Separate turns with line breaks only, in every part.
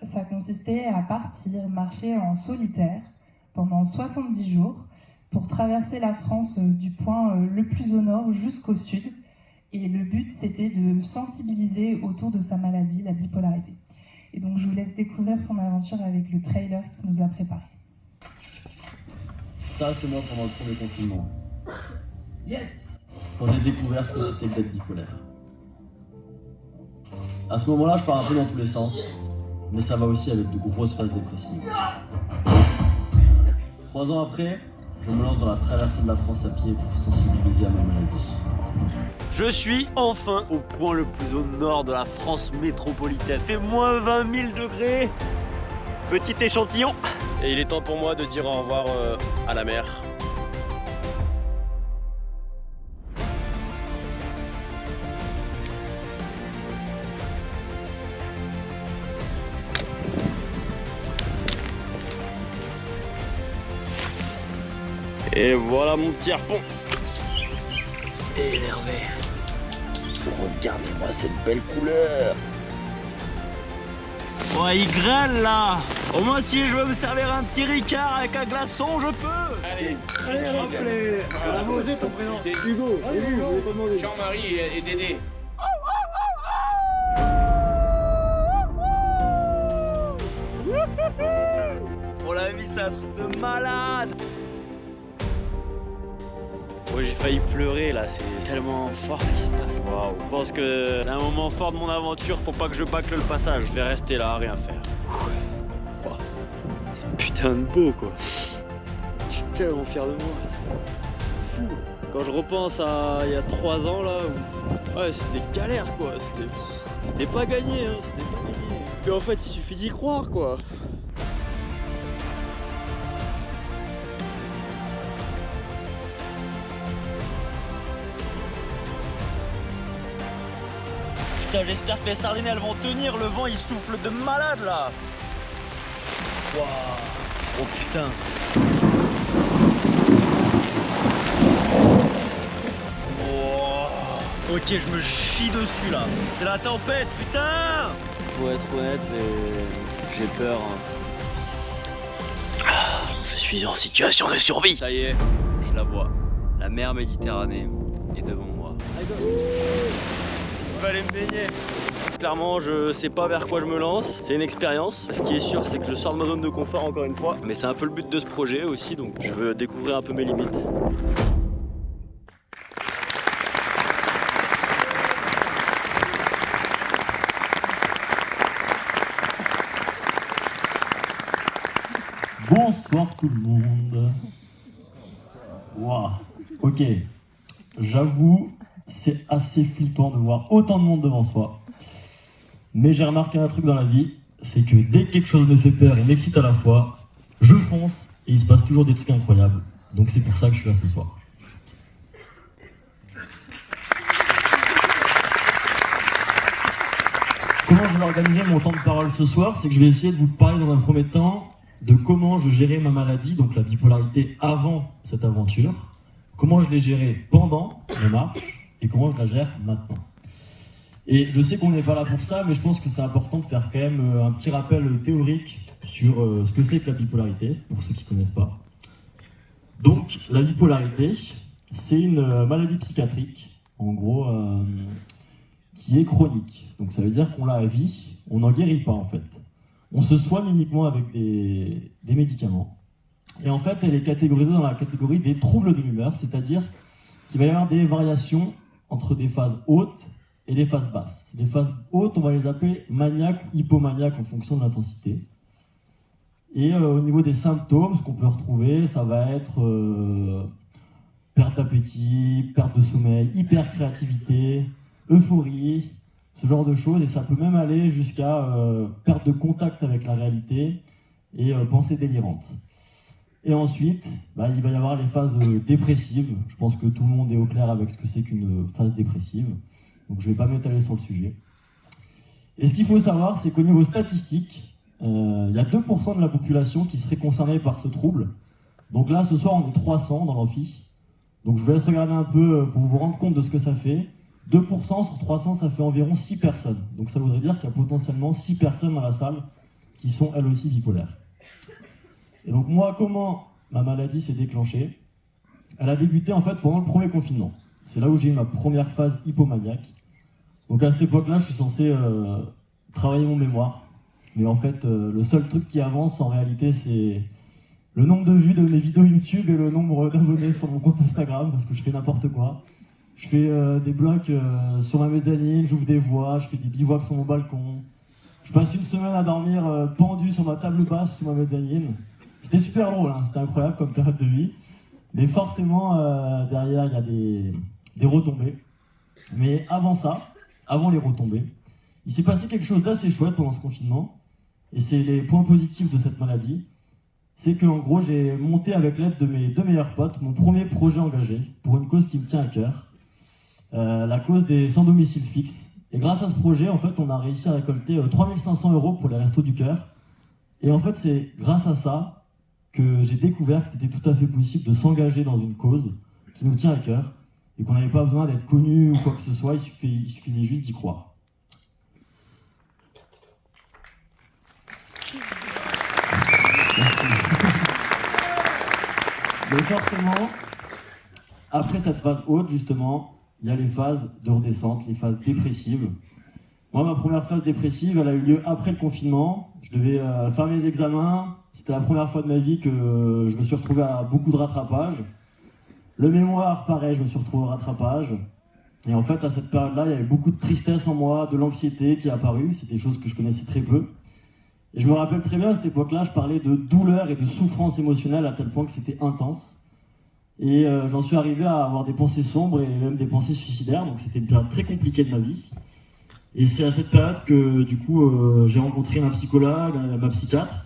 ça consistait à partir marcher en solitaire pendant 70 jours pour traverser la France du point le plus au nord jusqu'au sud. Et le but, c'était de sensibiliser autour de sa maladie, la bipolarité. Et donc, je vous laisse découvrir son aventure avec le trailer qu'il nous a préparé.
Ça, c'est moi pendant le premier confinement. Yes! Quand j'ai découvert ce que c'était que d'être bipolaire. À ce moment-là, je pars un peu dans tous les sens, mais ça va aussi avec de grosses phases dépressives. 3 ans après, je me lance dans la traversée de la France à pied pour sensibiliser à ma maladie.
Je suis enfin au point le plus au nord de la France métropolitaine. Il fait moins 20 000 degrés. Petit échantillon.
Et il est temps pour moi de dire au revoir à la mer. Et voilà mon petit harpon.
Énervé. Regardez-moi cette belle couleur.
Ouais, il grêle là. Au moins si je veux me servir un petit ricard avec un glaçon, je peux.
Allez,
Allez,
on va
osé ton prénom.
Hugo, Jean-Marie et Dédé.
On l'a mis, c'est un truc de malade. Ouais, j'ai failli pleurer là, c'est tellement fort ce qui se passe. Waouh. Je pense que c'est un moment fort de mon aventure, faut pas que je bâcle le passage. Je vais rester là à rien faire. Wow. C'est putain de beau quoi. Je suis tellement fier de moi. Fou. Quand je repense à il y a 3 ans là, où... ouais, c'était galère quoi. C'était pas gagné, hein. C'était pas gagné. Puis en fait, il suffit d'y croire quoi. Putain, j'espère que les sardines elles vont tenir, le vent il souffle de malade là. Waouh. Oh putain. Oh. Ok, je me chie dessus là. C'est la tempête, putain. Pour être honnête, j'ai peur. Je suis en situation de survie. Ça y est, je la vois. La mer Méditerranée est devant moi. Je vais aller me baigner. Clairement, je sais pas vers quoi je me lance. C'est une expérience. Ce qui est sûr, c'est que je sors de ma zone de confort encore une fois. Mais c'est un peu le but de ce projet aussi, donc je veux découvrir un peu mes limites.
Bonsoir tout le monde. Waouh. Ok. J'avoue, c'est assez flippant de voir autant de monde devant soi. Mais j'ai remarqué un truc dans la vie, c'est que dès que quelque chose me fait peur et m'excite à la fois, je fonce et il se passe toujours des trucs incroyables. Donc c'est pour ça que je suis là ce soir. Comment je vais organiser mon temps de parole ce soir? C'est que je vais essayer de vous parler dans un premier temps de comment je gérais ma maladie, donc la bipolarité avant cette aventure, comment je l'ai gérée pendant ma marche et comment je la gère maintenant. Et je sais qu'on n'est pas là pour ça, mais je pense que c'est important de faire quand même un petit rappel théorique sur ce que c'est que la bipolarité, pour ceux qui ne connaissent pas. Donc, la bipolarité, c'est une maladie psychiatrique, en gros, qui est chronique. Donc ça veut dire qu'on l'a à vie, on n'en guérit pas en fait. On se soigne uniquement avec des médicaments. Et en fait, elle est catégorisée dans la catégorie des troubles de l'humeur, c'est-à-dire qu'il va y avoir des variations entre des phases hautes et des phases basses. Les phases hautes, on va les appeler maniaques ou hypomaniaques en fonction de l'intensité. Et au niveau des symptômes, ce qu'on peut retrouver, ça va être perte d'appétit, perte de sommeil, hypercréativité, euphorie, ce genre de choses. Et ça peut même aller jusqu'à perte de contact avec la réalité et pensée délirante. Et ensuite, il va y avoir les phases dépressives. Je pense que tout le monde est au clair avec ce que c'est qu'une phase dépressive. Donc je ne vais pas m'étaler sur le sujet. Et ce qu'il faut savoir, c'est qu'au niveau statistique, il y a 2% de la population qui serait concernée par ce trouble. Donc là, ce soir, on est 300 dans l'amphi. Donc je vous laisse regarder un peu pour vous rendre compte de ce que ça fait. 2% sur 300, ça fait environ 6 personnes. Donc ça voudrait dire qu'il y a potentiellement 6 personnes dans la salle qui sont elles aussi bipolaires. Et donc moi, comment ma maladie s'est déclenchée? Elle a débuté en fait pendant le premier confinement. C'est là où j'ai eu ma première phase hypomaniaque. Donc à cette époque-là, je suis censé travailler mon mémoire. Mais en fait, le seul truc qui avance en réalité, c'est le nombre de vues de mes vidéos YouTube et le nombre d'abonnés sur mon compte Instagram, parce que je fais n'importe quoi. Je fais des blogs sur ma mezzanine, j'ouvre des voies, je fais des bivouacs sur mon balcon. Je passe une semaine à dormir pendu sur ma table basse sous ma mezzanine. C'était super drôle, hein, c'était incroyable comme période de vie. Mais forcément, derrière, il y a des retombées. Mais avant ça, avant les retombées, il s'est passé quelque chose d'assez chouette pendant ce confinement. Et c'est les points positifs de cette maladie. C'est qu'en gros, j'ai monté avec l'aide de mes 2 meilleurs potes mon premier projet engagé pour une cause qui me tient à cœur. La cause des sans domicile fixe. Et grâce à ce projet, en fait, on a réussi à récolter 3500 € pour les Restos du Cœur. Et en fait, c'est grâce à ça que j'ai découvert que c'était tout à fait possible de s'engager dans une cause qui nous tient à cœur et qu'on n'avait pas besoin d'être connu ou quoi que ce soit, il suffisait juste d'y croire. Merci. Mais forcément, après cette phase haute, justement, il y a les phases de redescente, les phases dépressives. Moi, ma première phase dépressive, elle a eu lieu après le confinement. Je devais faire mes examens. C'était la première fois de ma vie que je me suis retrouvé à beaucoup de rattrapage. Le mémoire, pareil, je me suis retrouvé au rattrapage. Et en fait, à cette période-là, il y avait beaucoup de tristesse en moi, de l'anxiété qui est apparue. C'était des choses que je connaissais très peu. Et je me rappelle très bien, à cette époque-là, je parlais de douleur et de souffrance émotionnelle à tel point que c'était intense. Et j'en suis arrivé à avoir des pensées sombres et même des pensées suicidaires. Donc c'était une période très compliquée de ma vie. Et c'est à cette période que, du coup, j'ai rencontré un psychologue, ma psychiatre.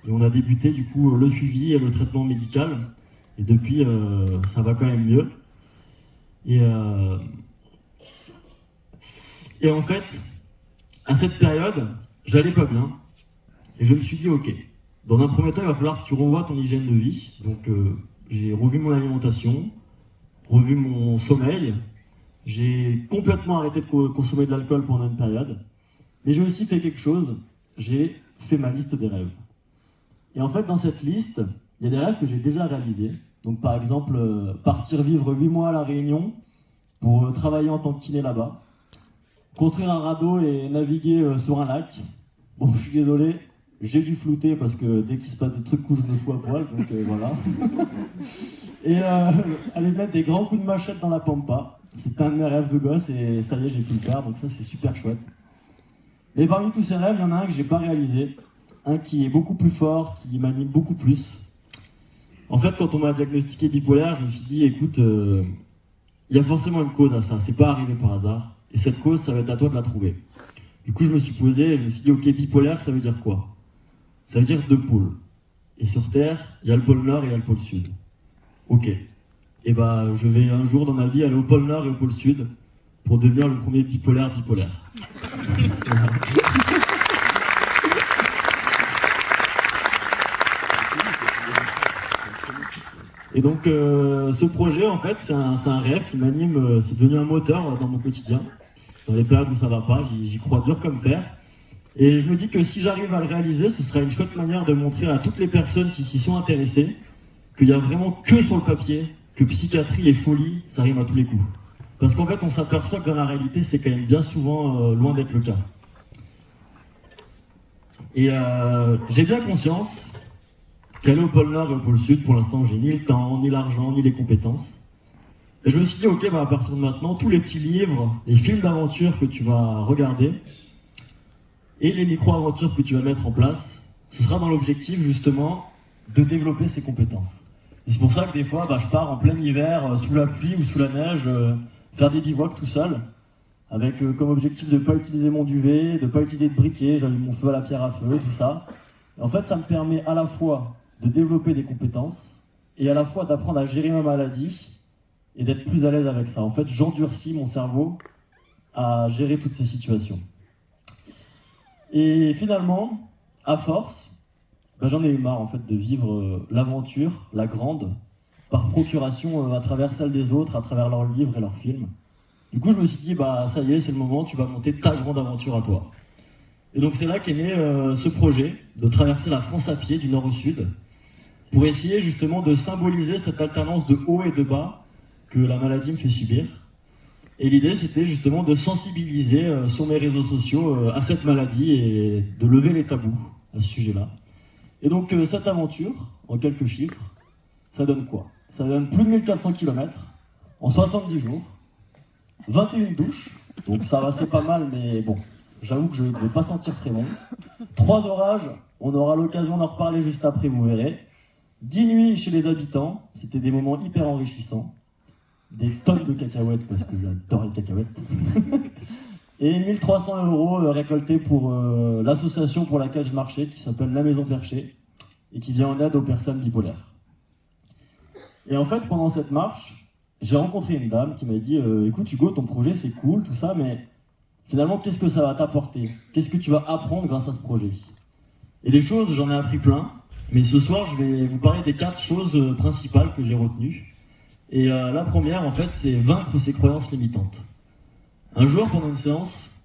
Et on a débuté, du coup, le suivi et le traitement médical. Et depuis, ça va quand même mieux. Et en fait, à cette période, j'allais pas bien. Et je me suis dit, ok, dans un premier temps, il va falloir que tu revoies ton hygiène de vie. Donc, j'ai revu mon alimentation, revu mon sommeil. J'ai complètement arrêté de consommer de l'alcool pendant une période. Mais j'ai aussi fait quelque chose, j'ai fait ma liste des rêves. Et en fait, dans cette liste, il y a des rêves que j'ai déjà réalisés. Donc par exemple, partir vivre 8 mois à La Réunion pour travailler en tant que kiné là-bas. Construire un radeau et naviguer sur un lac. Bon, je suis désolé, j'ai dû flouter parce que dès qu'il se passe des trucs cool, je me fous à poil, donc voilà. Et aller mettre des grands coups de machette dans la pampa. C'était un de mes rêves de gosse et ça y est, j'ai pu le faire, donc ça c'est super chouette. Et parmi tous ces rêves, il y en a un que j'ai pas réalisé. Un qui est beaucoup plus fort, qui m'anime beaucoup plus. En fait, quand on m'a diagnostiqué bipolaire, je me suis dit, écoute, il y a forcément une cause à ça, c'est pas arrivé par hasard. Et cette cause, ça va être à toi de la trouver. Du coup, je me suis posé et je me suis dit, ok, bipolaire, ça veut dire quoi? Ça veut dire 2 pôles. Et sur Terre, il y a le pôle Nord et il y a le pôle Sud. Ok. Et bah, je vais un jour dans ma vie aller au pôle Nord et au pôle Sud pour devenir le premier bipolaire. Et donc, ce projet, en fait, c'est un rêve qui m'anime, c'est devenu un moteur dans mon quotidien. Dans les périodes où ça va pas, j'y crois dur comme fer. Et je me dis que si j'arrive à le réaliser, ce sera une chouette manière de montrer à toutes les personnes qui s'y sont intéressées qu'il y a vraiment que sur le papier que psychiatrie et folie, ça rime à tous les coups. Parce qu'en fait, on s'aperçoit que dans la réalité, c'est quand même bien souvent loin d'être le cas. Et j'ai bien conscience qu'aller au pôle Nord et au pôle Sud, pour l'instant, j'ai ni le temps, ni l'argent, ni les compétences. Et je me suis dit, ok, bah, à partir de maintenant, tous les petits livres, les films d'aventure que tu vas regarder, et les micro-aventures que tu vas mettre en place, ce sera dans l'objectif, justement, de développer ces compétences. Et c'est pour ça que des fois, bah, je pars en plein hiver, sous la pluie ou sous la neige, faire des bivouacs tout seul, avec comme objectif de ne pas utiliser mon duvet, de ne pas utiliser de briquet, j'allume mon feu à la pierre à feu, tout ça. Et en fait, ça me permet à la fois de développer des compétences, et à la fois d'apprendre à gérer ma maladie, et d'être plus à l'aise avec ça. En fait, j'endurcis mon cerveau à gérer toutes ces situations. Et finalement, à force, ben j'en ai eu marre en fait de vivre l'aventure, la grande, par procuration à travers celle des autres, à travers leurs livres et leurs films. Du coup, je me suis dit, bah ça y est, c'est le moment, tu vas monter ta grande aventure à toi. Et donc c'est là qu'est né ce projet de traverser la France à pied du nord au sud pour essayer justement de symboliser cette alternance de haut et de bas que la maladie me fait subir. Et l'idée c'était justement de sensibiliser sur mes réseaux sociaux à cette maladie et de lever les tabous à ce sujet-là. Et donc cette aventure, en quelques chiffres, ça donne quoi? Ça donne plus de 1400 km en 70 jours, 21 douches, donc ça va, c'est pas mal, mais bon, j'avoue que je ne vais pas sentir très bon. 3 orages, on aura l'occasion d'en reparler juste après, vous verrez. 10 nuits chez les habitants, c'était des moments hyper enrichissants. Des tonnes de cacahuètes, parce que j'adore les cacahuètes. Et 1300 € récoltés pour l'association pour laquelle je marchais, qui s'appelle La Maison Perchée, et qui vient en aide aux personnes bipolaires. Et en fait, pendant cette marche, j'ai rencontré une dame qui m'a dit écoute Hugo, ton projet c'est cool, tout ça, mais finalement, qu'est-ce que ça va t'apporter? Qu'est-ce que tu vas apprendre grâce à ce projet? Et des choses, j'en ai appris plein, mais ce soir, je vais vous parler des 4 choses principales que j'ai retenues. Et la première, en fait, c'est vaincre ses croyances limitantes. Un jour, pendant une séance,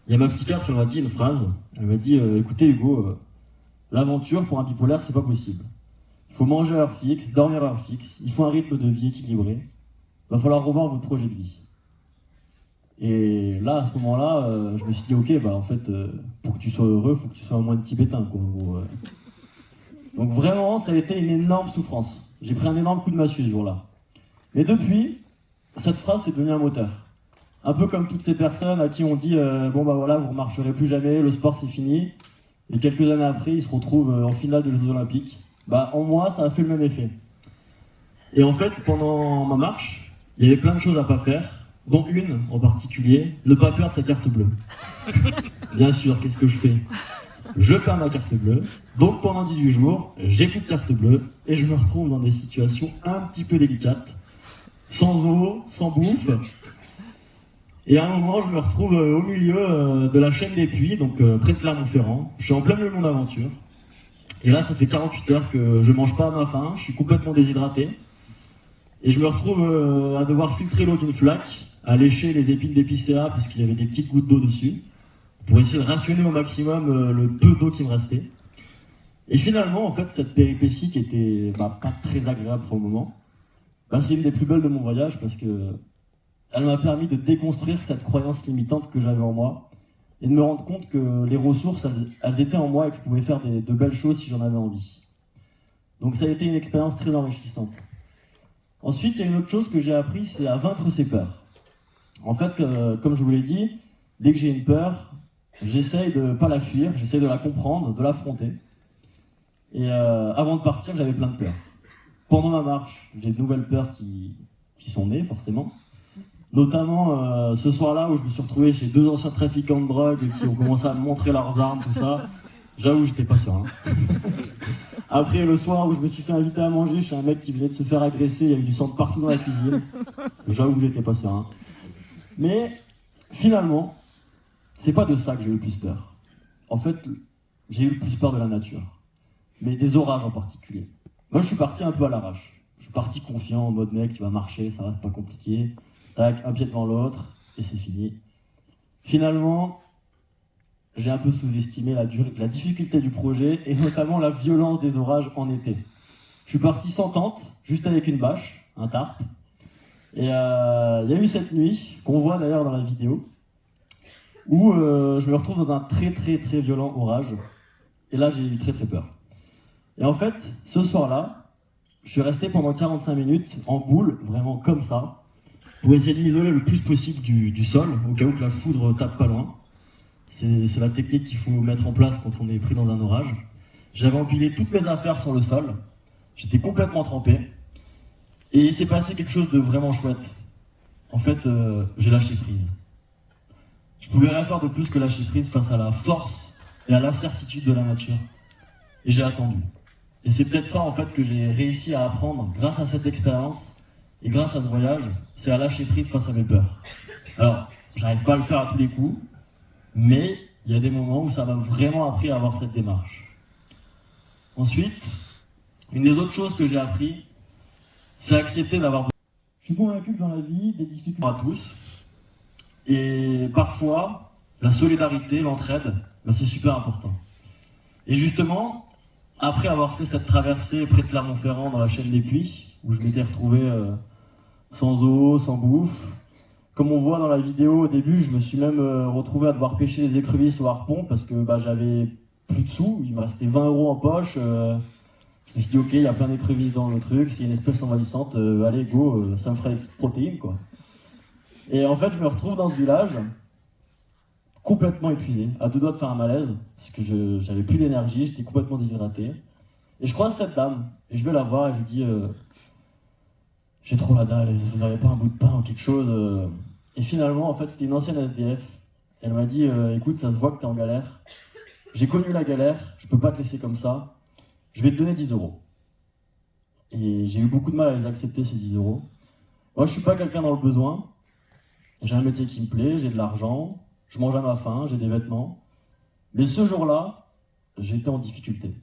il y a ma psychiatre qui m'a dit une phrase. Elle m'a dit écoutez Hugo, l'aventure pour un bipolaire, c'est pas possible. Il faut manger à heure fixe, dormir à heure fixe, il faut un rythme de vie équilibré. Il va falloir revoir votre projet de vie. Et là, à ce moment-là, je me suis dit, ok, bah en fait, pour que tu sois heureux, il faut que tu sois un moine tibétain, quoi, en gros. Donc vraiment, ça a été une énorme souffrance. J'ai pris un énorme coup de massue ce jour-là. Mais depuis, cette phrase, c'est devenu un moteur. Un peu comme toutes ces personnes à qui on dit, bon bah voilà, vous ne remarcherez plus jamais, le sport c'est fini. Et quelques années après, ils se retrouvent en finale des Jeux Olympiques. Bah en moi, ça a fait le même effet. Et en fait, pendant ma marche, il y avait plein de choses à pas faire, dont une en particulier, ne pas perdre sa carte bleue. Bien sûr, qu'est-ce que je fais? Je perds ma carte bleue, donc pendant 18 jours, j'ai plus de carte bleue, et je me retrouve dans des situations un petit peu délicates, sans eau, sans bouffe. Et à un moment, je me retrouve au milieu de la chaîne des Puys, donc près de Clermont-Ferrand. Je suis en plein milieu de mon aventure. Et là, ça fait 48 heures que je mange pas à ma faim, je suis complètement déshydraté. Et je me retrouve à devoir filtrer l'eau d'une flaque, à lécher les épines d'épicéa, puisqu'il y avait des petites gouttes d'eau dessus, pour essayer de rationner au maximum le peu d'eau qui me restait. Et finalement, en fait, cette péripétie qui était pas très agréable pour le moment, c'est une des plus belles de mon voyage, parce que elle m'a permis de déconstruire cette croyance limitante que j'avais en moi, et de me rendre compte que les ressources, elles étaient en moi et que je pouvais faire de belles choses si j'en avais envie. Donc ça a été une expérience très enrichissante. Ensuite, il y a une autre chose que j'ai appris, c'est à vaincre ses peurs. En fait, comme je vous l'ai dit, dès que j'ai une peur, j'essaye de ne pas la fuir, j'essaye de la comprendre, de l'affronter. Et avant de partir, j'avais plein de peurs. Pendant ma marche, j'ai de nouvelles peurs qui sont nées, forcément. Notamment ce soir-là où je me suis retrouvé chez 2 anciens trafiquants de drogue qui ont commencé à me montrer leurs armes, tout ça. J'avoue, j'étais pas serein. Après, le soir où je me suis fait inviter à manger chez un mec qui venait de se faire agresser, il y avait du sang de partout dans la cuisine. J'avoue que j'étais pas serein. Mais finalement, c'est pas de ça que j'ai eu le plus peur. En fait, j'ai eu le plus peur de la nature. Mais des orages en particulier. Moi, je suis parti un peu à l'arrache. Je suis parti confiant, en mode mec, tu vas marcher, ça va, c'est pas compliqué. Tac, un pied devant l'autre, et c'est fini. Finalement, j'ai un peu sous-estimé la difficulté du projet, et notamment la violence des orages en été. Je suis parti sans tente, juste avec une bâche, un tarp. Et il y a eu cette nuit, qu'on voit d'ailleurs dans la vidéo, où je me retrouve dans un très très très violent orage. Et là, j'ai eu très très peur. Et en fait, ce soir-là, je suis resté pendant 45 minutes en boule, vraiment comme ça, pour essayer de m'isoler le plus possible du sol, au cas où que la foudre tape pas loin. C'est la technique qu'il faut mettre en place quand on est pris dans un orage. J'avais empilé toutes mes affaires sur le sol, j'étais complètement trempé, et il s'est passé quelque chose de vraiment chouette. En fait, j'ai lâché prise. Je pouvais rien faire de plus que lâcher prise face à la force et à l'incertitude de la nature. Et j'ai attendu. Et c'est peut-être ça en fait que j'ai réussi à apprendre grâce à cette expérience. Et grâce à ce voyage, c'est à lâcher prise face à mes peurs. Alors, j'arrive pas à le faire à tous les coups, mais il y a des moments où ça m'a vraiment appris à avoir cette démarche. Ensuite, une des autres choses que j'ai appris, c'est accepter d'avoir... Je suis convaincu que dans la vie, des difficultés à tous, et parfois, la solidarité, l'entraide, bah, c'est super important. Et justement, après avoir fait cette traversée près de Clermont-Ferrand dans la chaîne des Puys, où je m'étais retrouvé sans eau, sans bouffe, comme on voit dans la vidéo au début, je me suis même retrouvé à devoir pêcher des écrevisses au harpon parce que bah, j'avais plus de sous, il me restait 20 € en poche. Je me suis dit ok, il y a plein d'écrevisses dans le truc, c'est une espèce envahissante, allez go, ça me ferait des petites protéines quoi. Et en fait je me retrouve dans ce village, complètement épuisé, à deux doigts de faire un malaise, parce que j'avais plus d'énergie, j'étais complètement déshydraté. Et je croise cette dame, et je vais la voir et je lui dis j'ai trop la dalle, vous n'avez pas un bout de pain ou quelque chose Et finalement en fait c'était une ancienne SDF, elle m'a dit écoute, ça se voit que t'es en galère, j'ai connu la galère, je peux pas te laisser comme ça. Je vais te donner 10 €. Et j'ai eu beaucoup de mal à les accepter, ces 10 €. Moi, je suis pas quelqu'un dans le besoin. J'ai un métier qui me plaît, j'ai de l'argent, je mange à ma faim, j'ai des vêtements. Mais ce jour-là, j'étais en difficulté.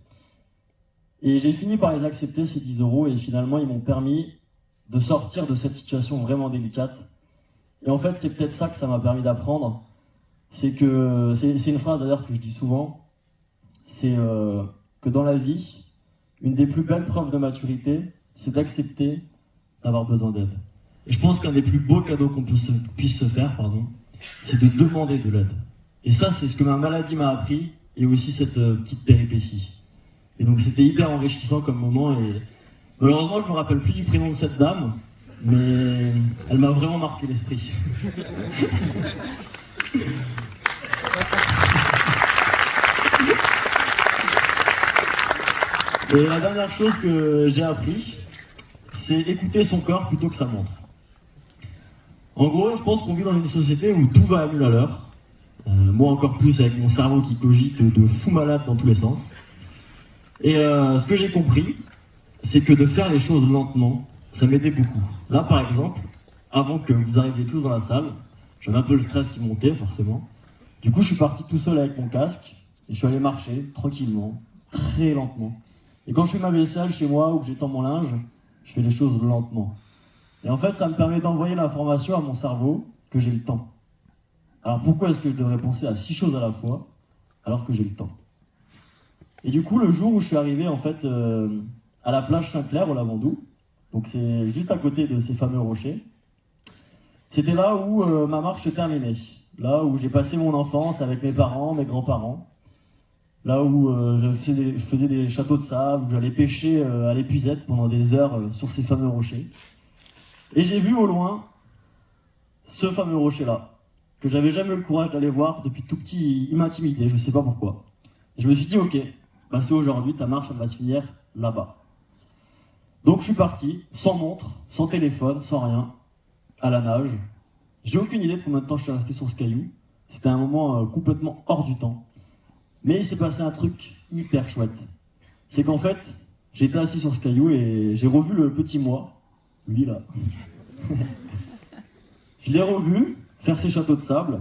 Et j'ai fini par les accepter, ces 10 €, et finalement, ils m'ont permis de sortir de cette situation vraiment délicate. Et en fait, c'est peut-être ça que ça m'a permis d'apprendre. C'est une phrase d'ailleurs que je dis souvent. C'est que dans la vie, une des plus belles preuves de maturité, c'est d'accepter d'avoir besoin d'aide. Et je pense qu'un des plus beaux cadeaux qu'on puisse se faire, c'est de demander de l'aide. Et ça, c'est ce que ma maladie m'a appris, et aussi cette petite péripétie. Et donc c'était hyper enrichissant comme moment, et malheureusement je me rappelle plus du prénom de cette dame, mais elle m'a vraiment marqué l'esprit. Et la dernière chose que j'ai appris, c'est écouter son corps plutôt que sa montre. En gros, je pense qu'on vit dans une société où tout va à 1000 à l'heure. Moi encore plus avec mon cerveau qui cogite de fou malade dans tous les sens. Et ce que j'ai compris, c'est que de faire les choses lentement, ça m'aidait beaucoup. Là par exemple, avant que vous arriviez tous dans la salle, j'avais un peu le stress qui montait forcément. Du coup je suis parti tout seul avec mon casque, et je suis allé marcher tranquillement, très lentement. Et quand je fais ma vaisselle chez moi ou que j'étends mon linge, je fais les choses lentement. Et en fait, ça me permet d'envoyer l'information à mon cerveau que j'ai le temps. Alors pourquoi est-ce que je devrais penser à 6 choses à la fois alors que j'ai le temps? Et du coup, le jour où je suis arrivé en fait à la plage Saint-Clair au Lavandou, donc c'est juste à côté de ces fameux rochers, c'était là où ma marche se terminait. Là où j'ai passé mon enfance avec mes parents, mes grands-parents. Là où je faisais des châteaux de sable, où j'allais pêcher à l'épuisette pendant des heures sur ces fameux rochers. Et j'ai vu au loin ce fameux rocher-là, que j'avais jamais eu le courage d'aller voir depuis tout petit, il m'intimidait, je sais pas pourquoi. Et je me suis dit, ok, bah c'est aujourd'hui, ta marche elle va se finir là-bas. Donc je suis parti, sans montre, sans téléphone, sans rien, à la nage. J'ai aucune idée de combien de temps je suis resté sur ce caillou. C'était un moment complètement hors du temps. Mais il s'est passé un truc hyper chouette. C'est qu'en fait, j'étais assis sur ce caillou et j'ai revu le petit moi, lui là. Je l'ai revu faire ses châteaux de sable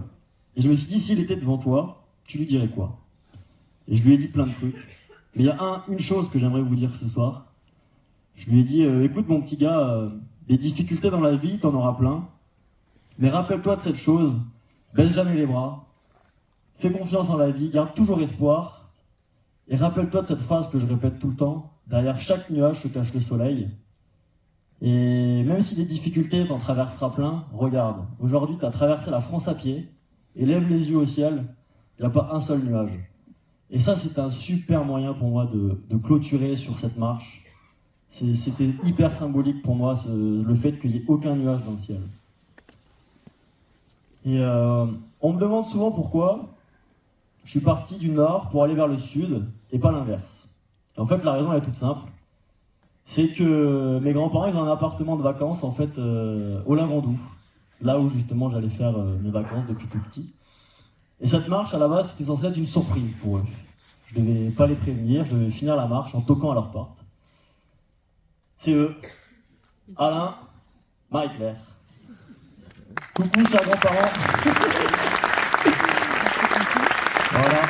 et je me suis dit, s'il était devant toi, tu lui dirais quoi? Et je lui ai dit plein de trucs. Mais il y a une chose que j'aimerais vous dire ce soir. Je lui ai dit, écoute mon petit gars, des difficultés dans la vie, t'en auras plein. Mais rappelle-toi de cette chose, baisse jamais les bras. Fais confiance en la vie, garde toujours espoir. Et rappelle-toi de cette phrase que je répète tout le temps, derrière chaque nuage se cache le soleil. Et même si des difficultés t'en traverseras plein, regarde, aujourd'hui t'as traversé la France à pied, et lève les yeux au ciel, il n'y a pas un seul nuage. Et ça c'est un super moyen pour moi de clôturer sur cette marche. C'était hyper symbolique pour moi, le fait qu'il n'y ait aucun nuage dans le ciel. Et on me demande souvent pourquoi je suis parti du nord pour aller vers le sud et pas l'inverse. En fait, la raison elle est toute simple. C'est que mes grands-parents ils ont un appartement de vacances en fait au Lavandou, là où justement j'allais faire mes vacances depuis tout petit. Et cette marche à la base c'était censé être une surprise pour eux. Je devais pas les prévenir, je devais finir la marche en toquant à leur porte. C'est eux, Alain, Marie-Claire. Coucou chers grands-parents. Voilà.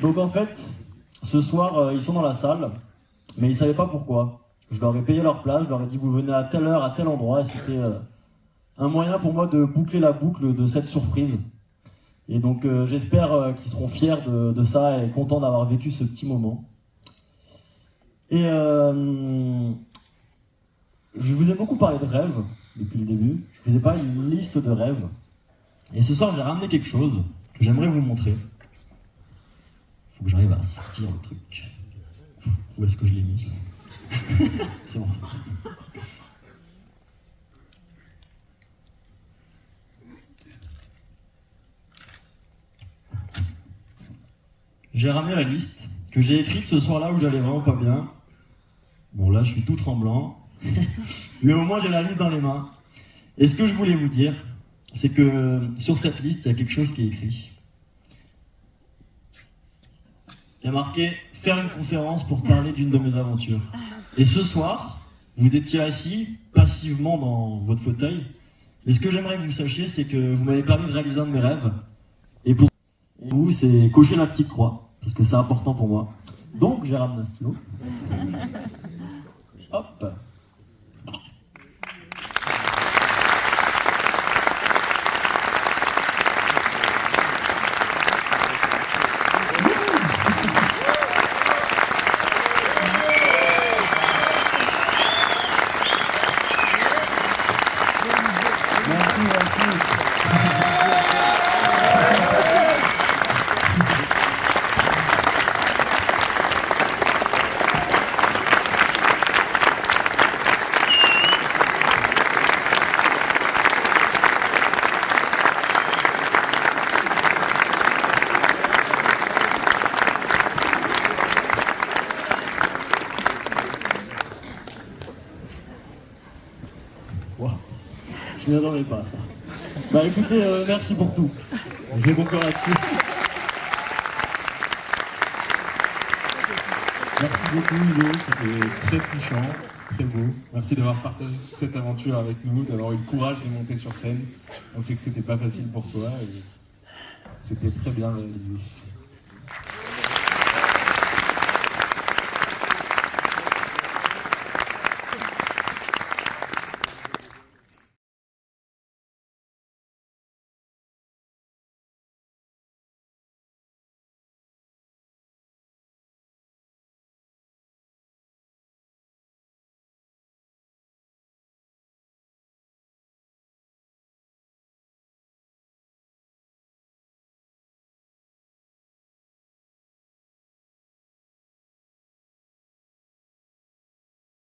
Donc en fait, ce soir, ils sont dans la salle, mais ils savaient pas pourquoi. Je leur ai payé leur place, je leur ai dit vous venez à telle heure, à tel endroit, et c'était un moyen pour moi de boucler la boucle de cette surprise. Et donc j'espère qu'ils seront fiers de ça et contents d'avoir vécu ce petit moment. Et je vous ai beaucoup parlé de rêves depuis le début. Je vous ai parlé d'une liste de rêves. Et ce soir, j'ai ramené quelque chose que j'aimerais vous montrer. Il faut que j'arrive à sortir le truc. Où est-ce que je l'ai mis? C'est bon. J'ai ramené la liste que j'ai écrite ce soir-là où j'allais vraiment pas bien. Bon, là, je suis tout tremblant. Mais au moins, j'ai la liste dans les mains. Et ce que je voulais vous dire, c'est que sur cette liste, il y a quelque chose qui est écrit. Il y a marqué « Faire une conférence pour parler d'une de mes aventures ». Et ce soir, vous étiez assis passivement dans votre fauteuil. Mais ce que j'aimerais que vous sachiez, c'est que vous m'avez permis de réaliser un de mes rêves. Et pour vous, c'est cocher la petite croix, parce que c'est important pour moi. Donc, j'ai ramené un stylo. Hop. Wow. Je m'y attendais pas à ça. Bah écoutez, merci pour tout. Je vais conclure là-dessus.
Merci beaucoup Hugo, c'était très touchant, très beau. Merci d'avoir partagé toute cette aventure avec nous, d'avoir eu le courage de monter sur scène. On sait que c'était pas facile pour toi et c'était très bien réalisé.